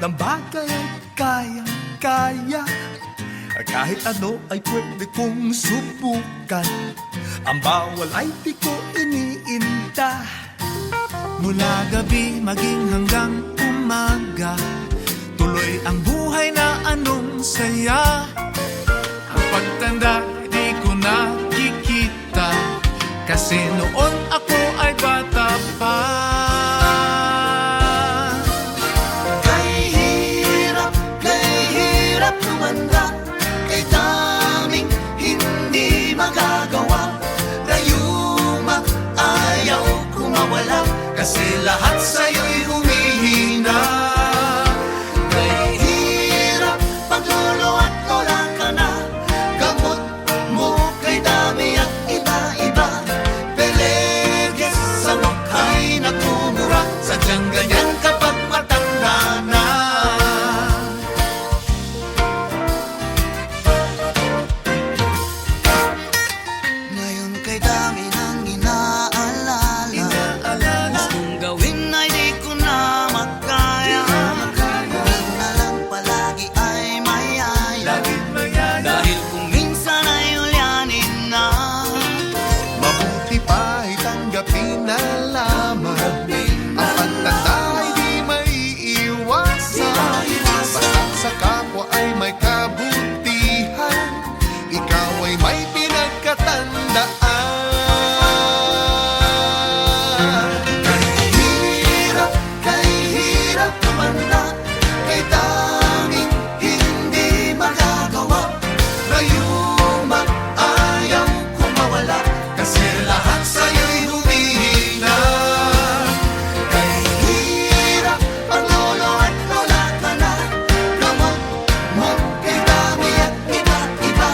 ng bagay ay kayang-kaya. Kahit ano ay pwede kong subukan, ang bawal ay di ko iniinda. Mula gabi maging hanggang umaga, tuloy ang buhay na anong saya. Ang pagtanda di ko nakikita, kasi noon ako ay bata pa. Kay hirap tumanda, kay daming hindi magagawa. Rayuma, ayaw kumawala, kasi lahat sa'yo'y humihina. Kay hirap paglolo at lola ka na, gamot mo kay dami at iba-iba. Peleges sa mukhay na tumura, sadyang ganyan kapag matanda na. Ngayon kay dami ng inaalala, gustong gawin ay di ko na makaya. Huwag na lang palagi ay mayaya, dahil kung minsan ay ulyanin na. Mabuti pa ay tanggapin na lamang, ang pagtanda ay di maiiwasan. Basta't sa kapwa ay may kabutihan, ikaw ay may pinagkatandaan. Kay hirap tumanda, kay daming hindi magagawa. Rayuma, ayaw kumawala, kasi lahat sa'yo'y humihina. Kay hirap paglolo at lola ka na, gamot mo kay dami at iba-iba.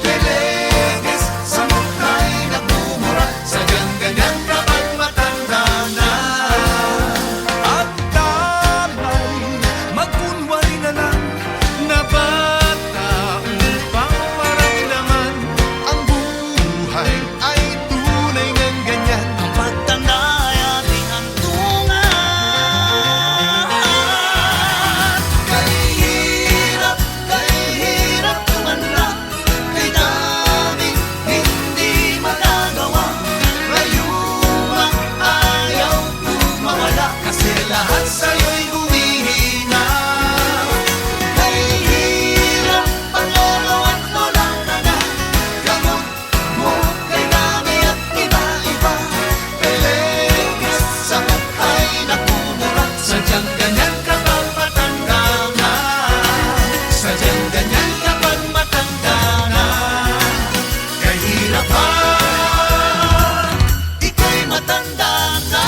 Peleges sa mukhay na bumura, sadyang ganyan kapag matanda na. At talay, magkunwari na lang na bata upang maramdaman ang buhay ay tunay ng ganyan. Ang pagtanda ay ating hantungan. Kay hirap tumanda, kay daming hindi magagawa. Rayuma, ayaw kumawala, kasi lahat sa'yo'y humihina. Kay hirap paglolo at lola ka na, gamot mo kay dami at iba-iba. Peleges sa mukhay na tumura, sadyang ganyan kapag matanda na. Sadyang ganyan kapag matanda na. Kay hirap pa, ika'y matanda na.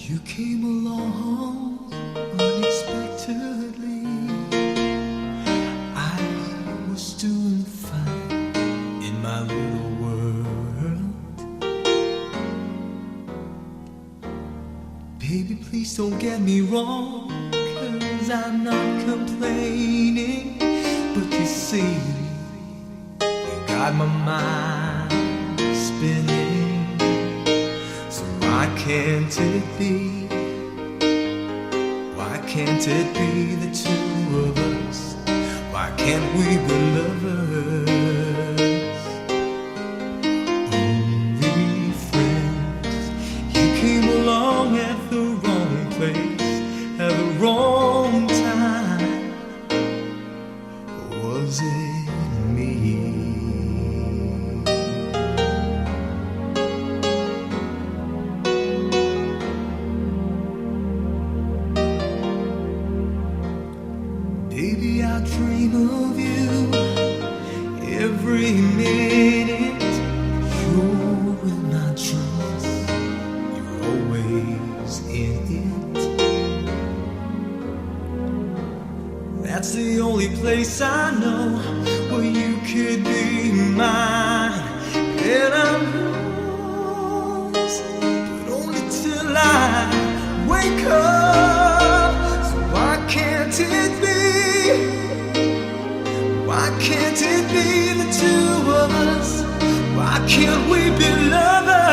You came along unexpectedly. I was doing fine in my little world. Baby, please don't get me wrong, 'cause I'm not complaining. But you see, you got my mind spinning. So why can't it be? Why can't it be the two of us? Why can't we be lovers? Only friends. You came along at the wrong place, at the wrong time. Was it me? Baby, I dream of you every minute. You will not trust, you're always in it. That's the only place I know where you could be mine. And I'm yours, but only till I wake up. So why can't it be? Why can't it be the two of us? Why can't we be lovers?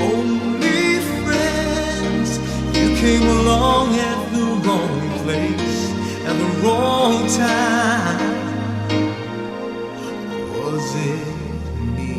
Only friends. You came along at the wrong place at the wrong time. Was it me?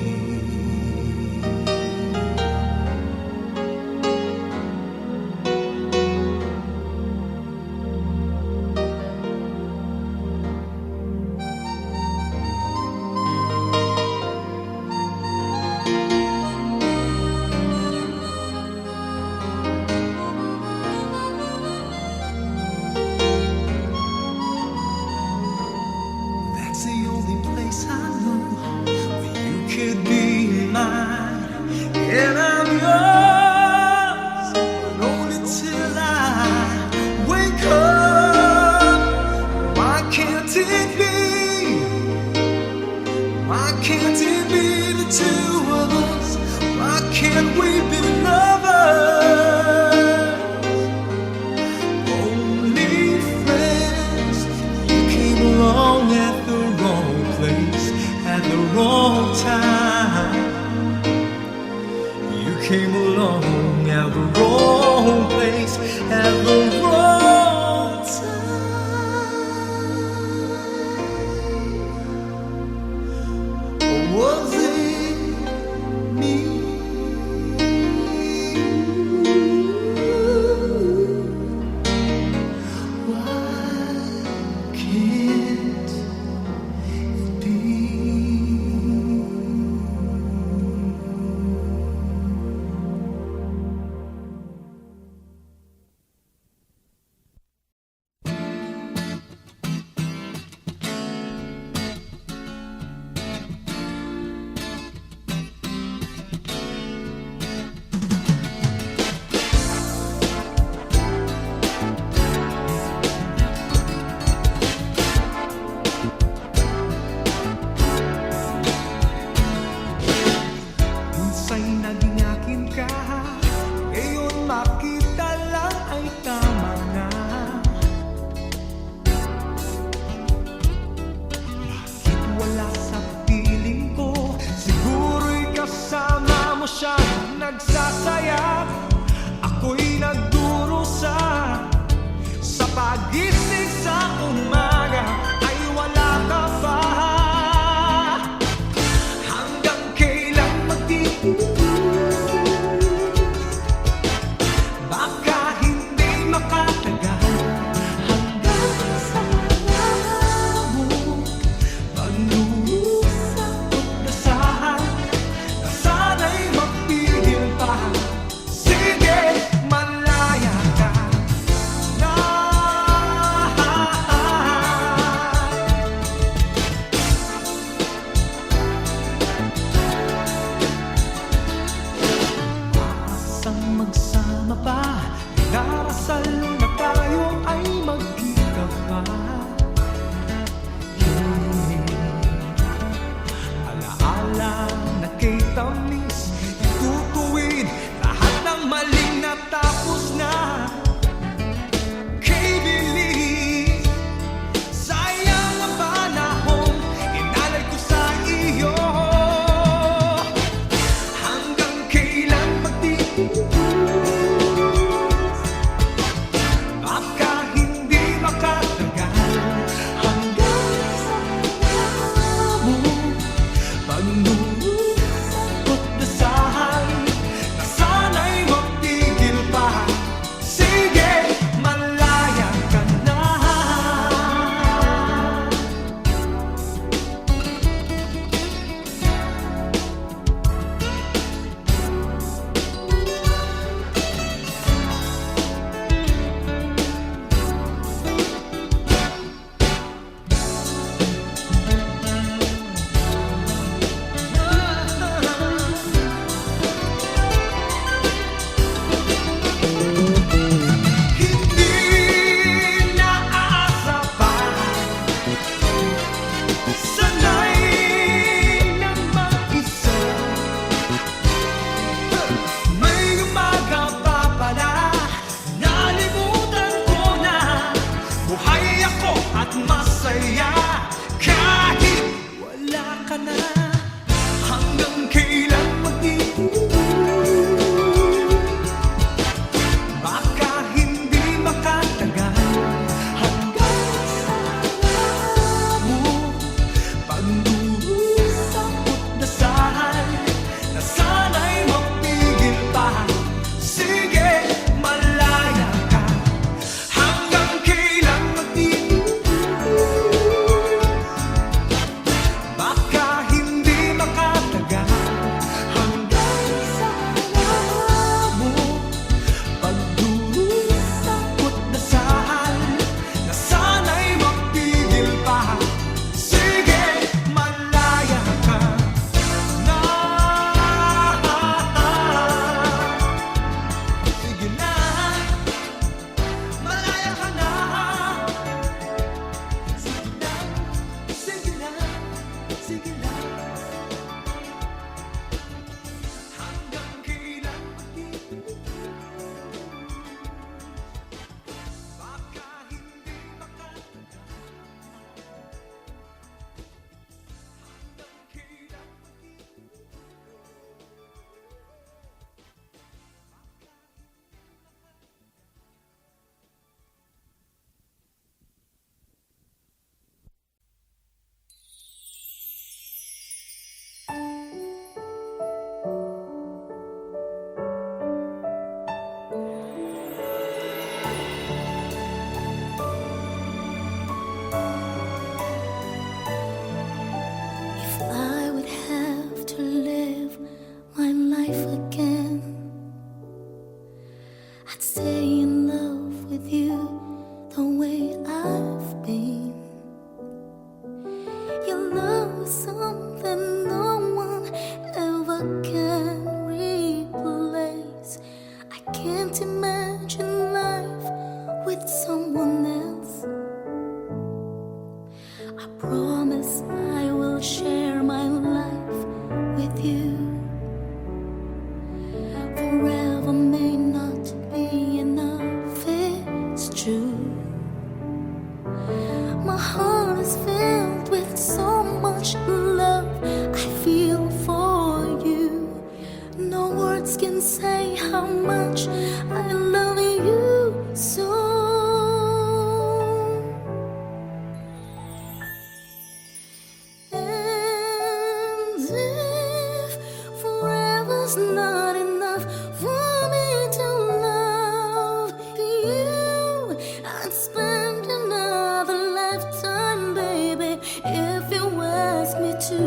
was not enough for me to love you. I'd spend another lifetime, baby, if you ask me to.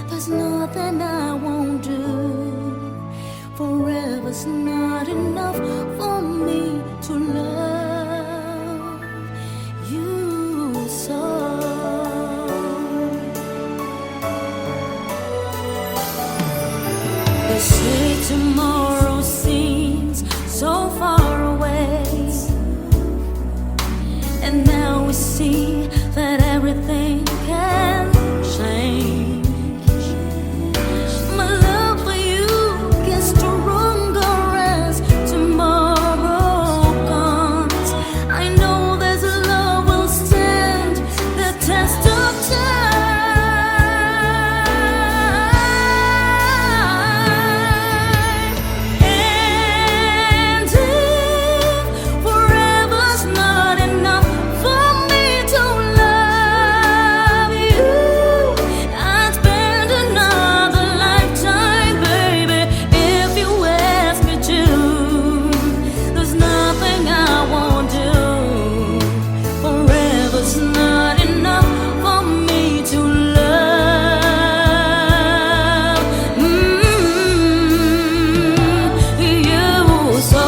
There's nothing I won't do. Forever's not enough for me to love you so. They say tomorrow seems so far away, and now we see that everything can change. My love for you gets stronger as tomorrow comes. I know this love will stand the test of time. And if forever's not enough for me to love you, I'd spend another lifetime, baby, if you ask me to. There's nothing I won't do. Forever's not enough for me to love you so.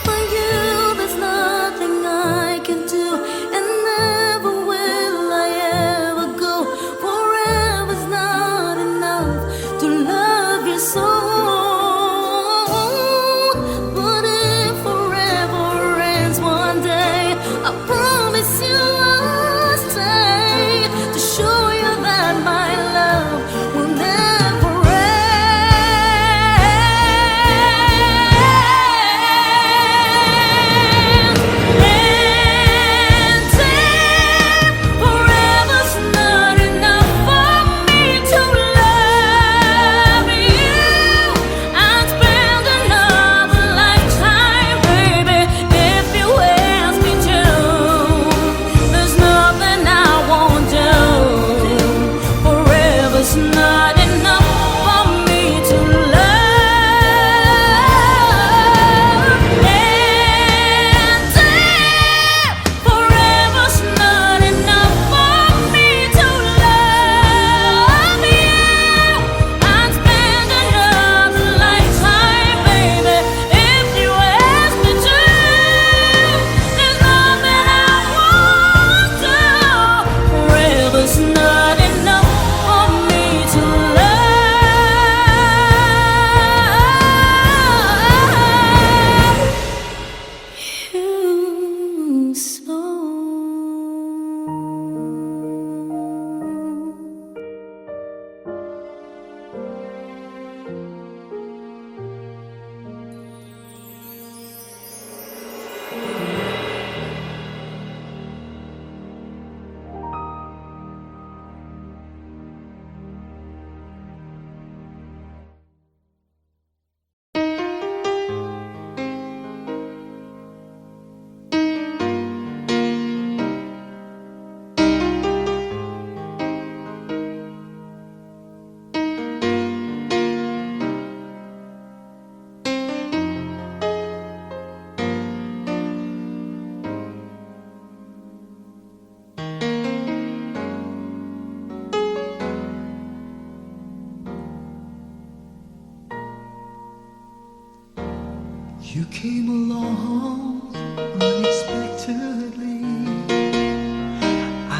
For you, there's nothing I can do, and never will I ever go. Forever's not enough to love you so. But if forever ends one day, I promise you I'll stay to show you that my love will never end. And if forever's not enough for me to love you, I'd spend another lifetime, baby, if you ask me to. There's nothing I won't do. Forever's not enough for me to love. And if forever's not enough for me to love you, I'd spend another lifetime, baby, if you ask me to. There's nothing I won't do. Forever's not enough for me to love you so. You came along unexpectedly. I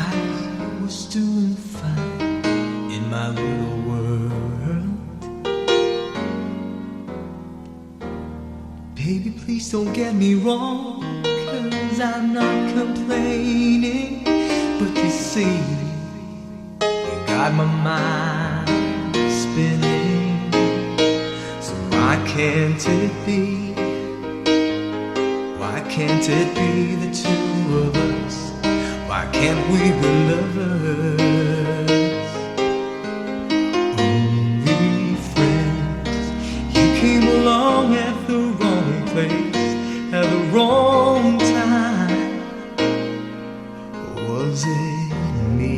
was doing fine in my little world. Baby, please don't get me wrong, 'cause I'm not complaining. But you see, you got my mind spinning. So why can't it be? Why can't it be the two of us? Why can't we be lovers? Only friends. You came along at the wrong place, at the wrong time. Was it me?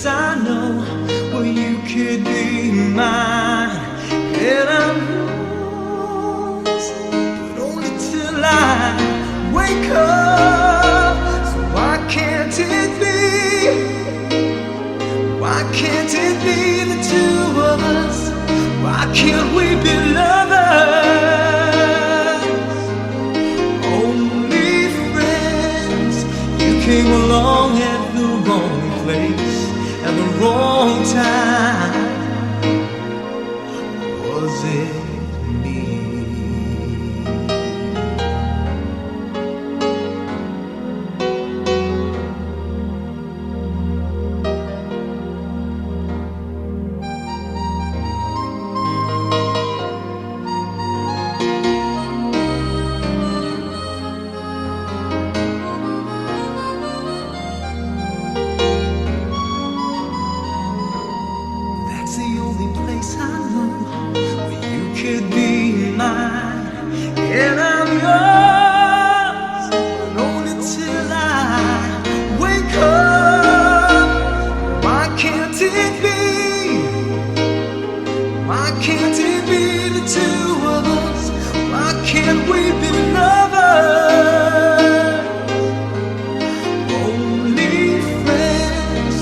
place I know where you could be mine. And I'm yours, but only till I wake up. So why can't it be? Why can't it be the two of us? Why can't we be lovers? Only friends. You came along at the wrong place at the wrong time. Was it me? That's the only place I know where you could be mine. And I'm yours, but only till I wake up. Why can't it be? Why can't it be the two of us? Why can't we be lovers? Only friends.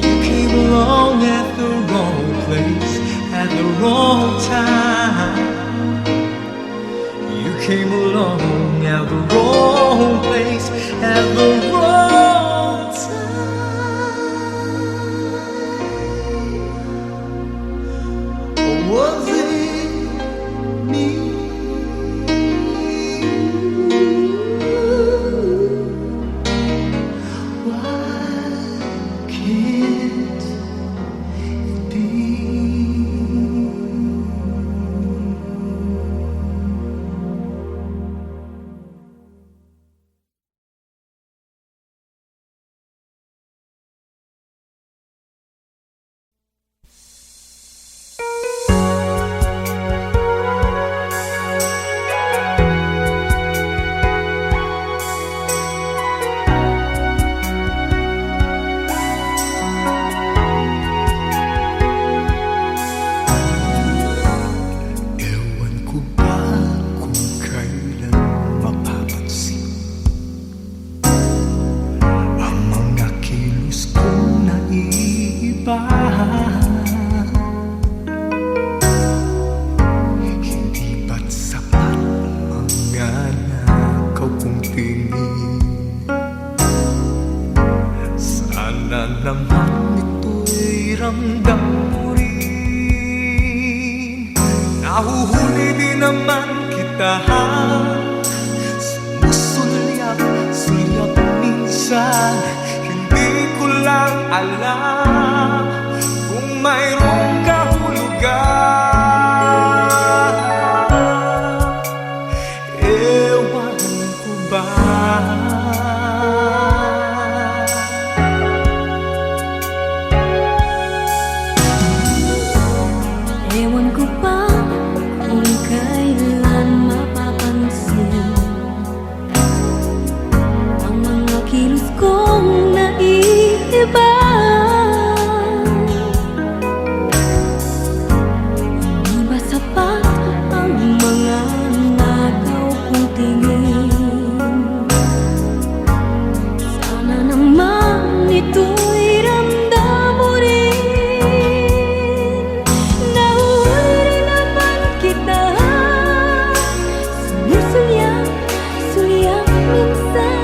You came along at the wrong place at the wrong time. You came along at the wrong place at the wrong time. Or was it me? Why can't it be? Ewan ko ba kung kailan mapapansin ang mga kilos kong naiiba? Hindi ba't sapat ang mga nakaw kong tingin? Sana naman ito'y ramdam mo rin. Nahuhuli din naman kita, sumusulyap minsan. Hindi ko lang alam kung mayroong kahulugan. Ewan ko ba? Ewan ko pa kung kailan mapapansin ang mga kilos kong naiiba. Hindi ba sapat ang mga nakaw kong tingin? Sana naman ito'y ramdam mo rin. Nahuhuli rin naman kita, sumusulyap minsan.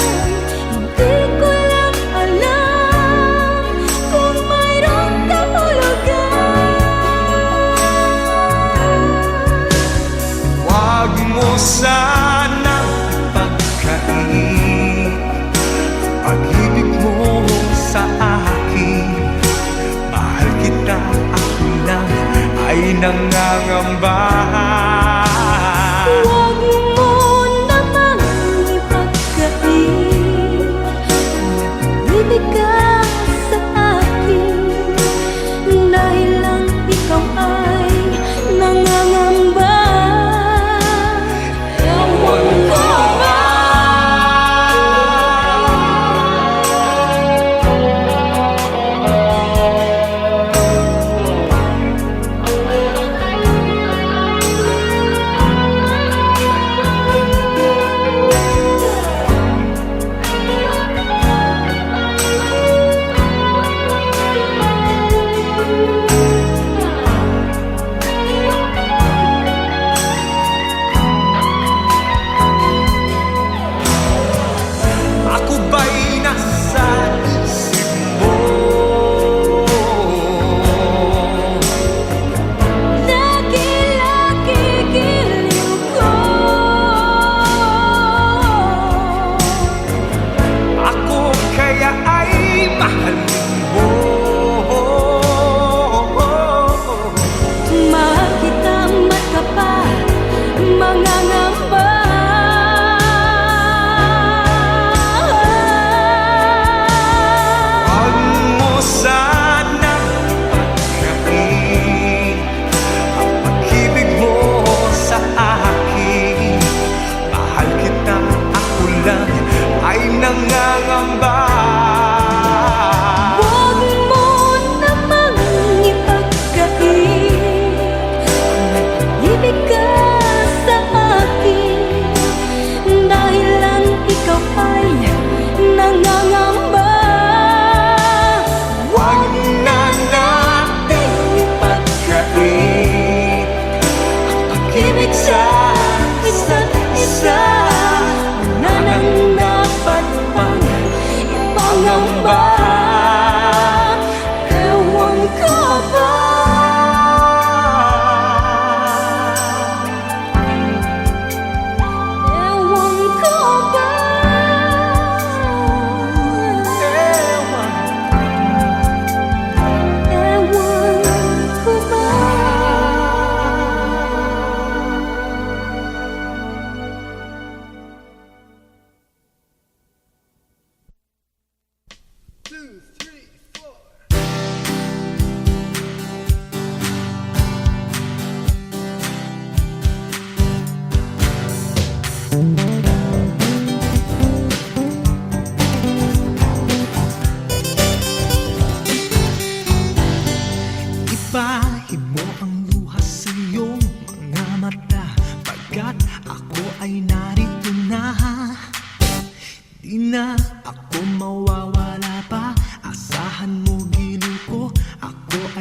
Hindi ko lang alam kung mayroong kahulugan. Huwag mo sanang pagkain pag-ibig mo sa akin. Mahal kita, ako lang ay nangangamba. Huwag mo namang ipagkain pag-ibig ka sa akin, dahil lang ikaw ay nangangamba. Ewan ko ba?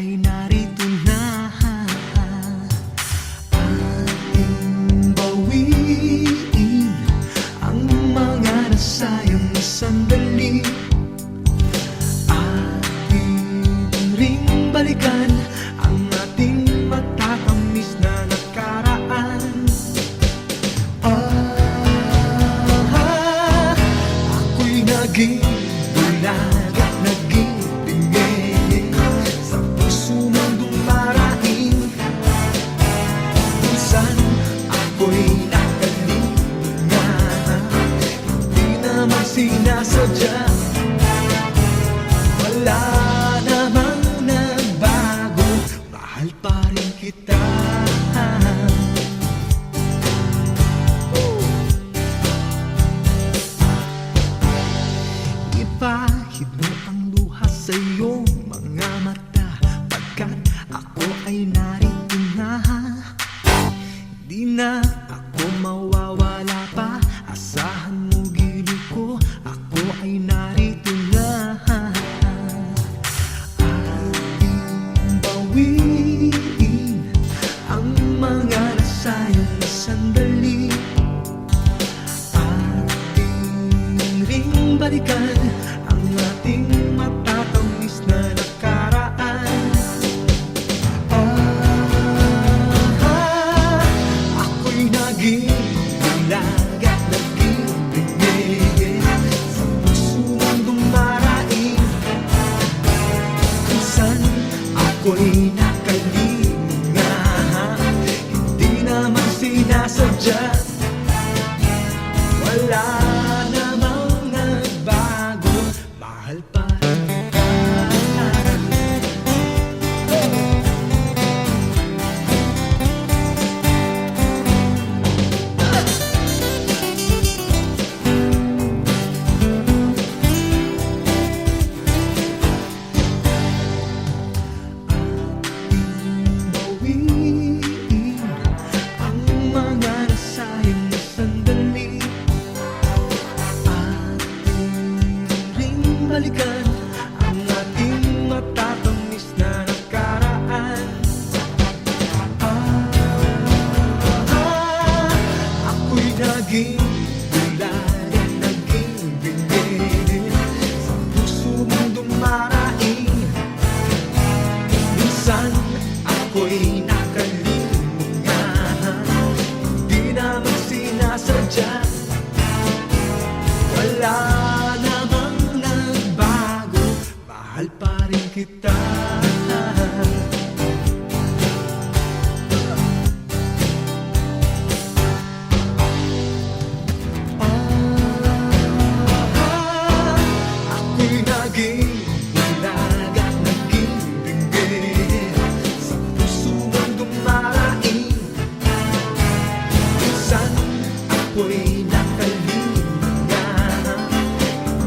ay narito na. Ating bawiin ang mga nasayang na sandali. Ating ring balikan ang ating matatamis na nakaraan. Ako'y naging bulag at naging tingin sa puso mong dumaraing. Minsan ako'y nakalinga, hindi naman sinasadya. Wala namang nagbago, mahal pa rin kita. Ipahid mo ang luha sa iyong mga mata, pagkat ako ay narito na. Di na ako mawawala pa, asahan mo giliw ko, ako ay narito na. Ating bawiin ang mga nasayang na sandali. Ating ring balikan ang ating matatamis na nakaraan. Ako'y naging bulag at naging bingig sa puso mong dumaraing. Minsan ako'y nakalinga, hindi naman sinasadya. Wala namang nagbago, mahal pa rin kita. Bawiin ang mga nasayang na sandali. Ating ring balikan ang ating matatamis na nakaraan. Ako'y naging bulag at naging bingin sa puso mong dumaraing. Minsan ako'y nakalinga, hindi naman sinasadya. Wala namang nagbago, mahal pa rin kita. Ako'y naging bulag at naging binggit sa puso mong dumaraing. Minsan ako'y nakalinga,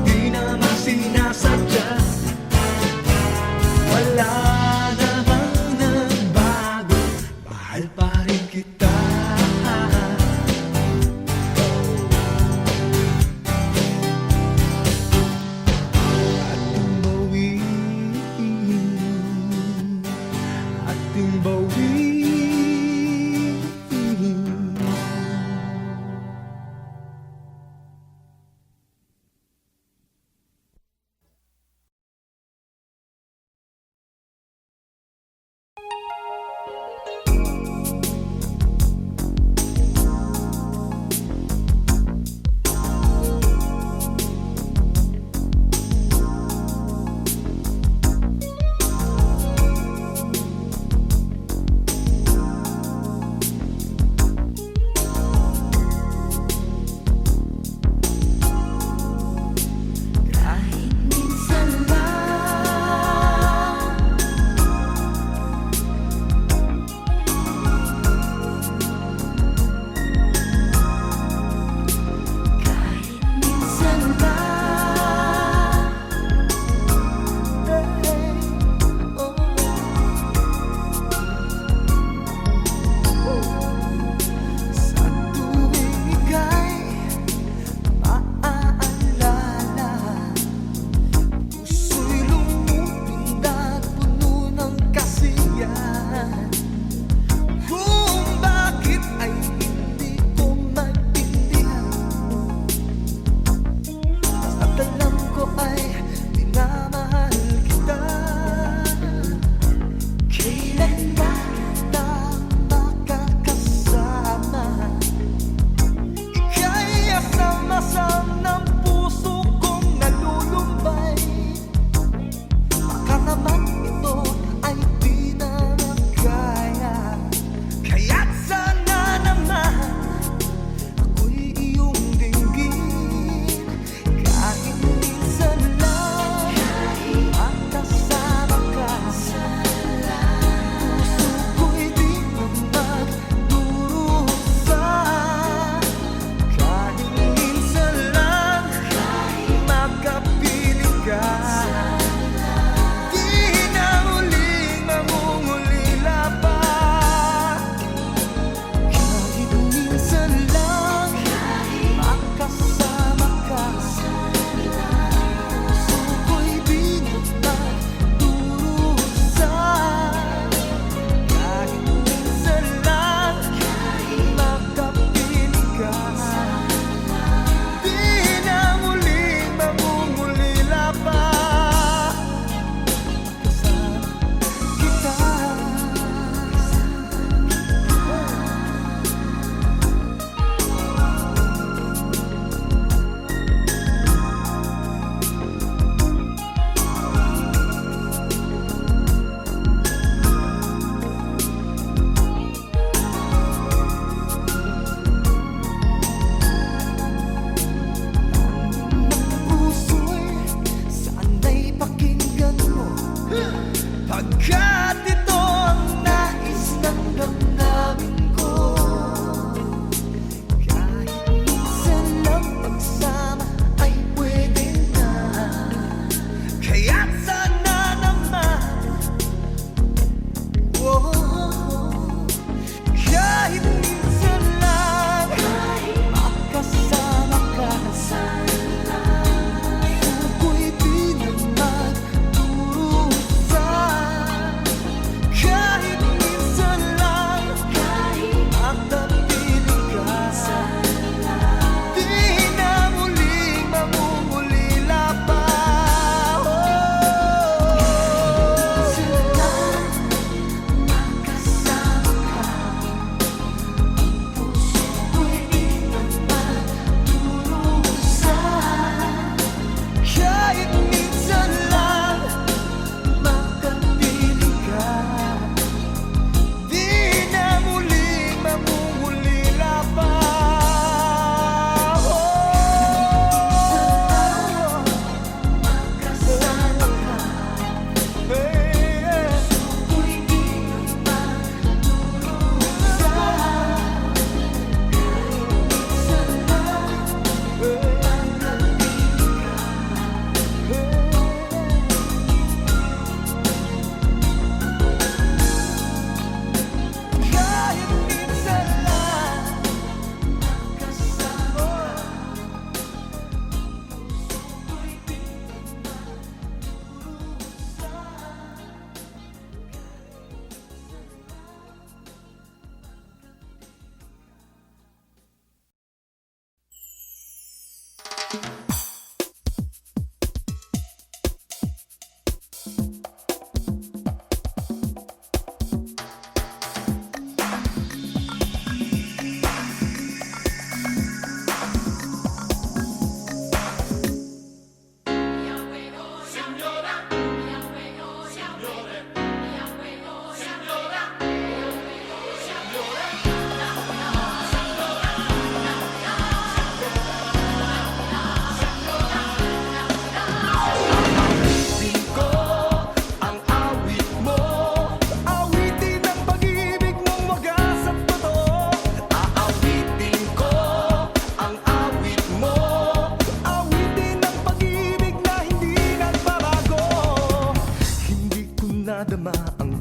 hindi naman sinasadya. Wala namang nagbago, mahal pa rin kita. Ating bawiin, ating bawiin.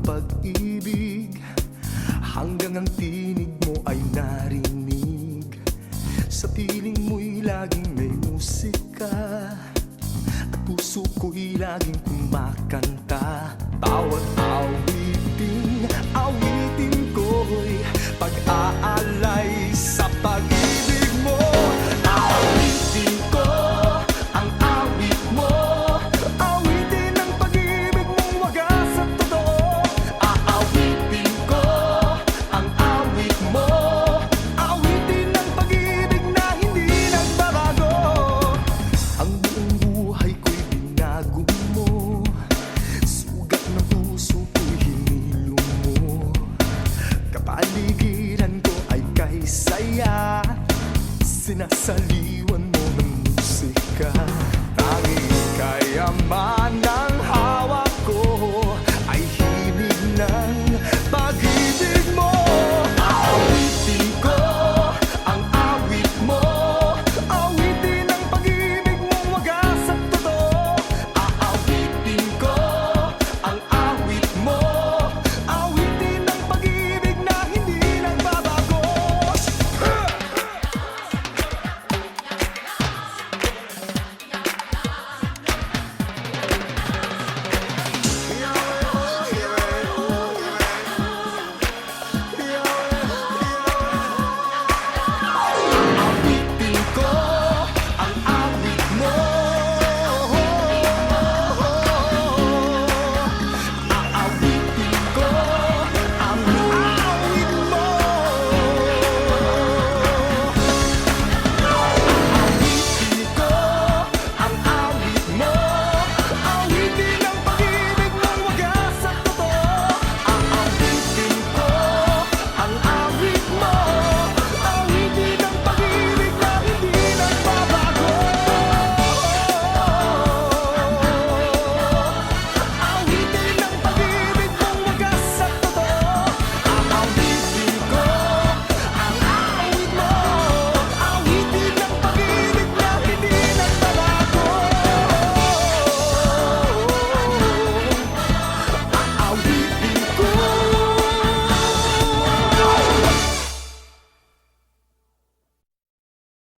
pag-ibig, hanggang ang tinig mo ay narinig. Sa piling mo'y laging may musika, at puso ko'y laging kumakanta. Bawat awitin ko'y pag-aalay sa pag-ibig mo. Awitin ko ang awit mo, awitin ang pag-ibig mong wagas at totoo. Aawitin ko ang awit mo, awitin ang pag-ibig na hindi nagbabago. Ang buong buhay ko'y binago mo, sugat ng puso ko'y hinilom mo. Kapaligiran ko ay kay saya, sinasaliw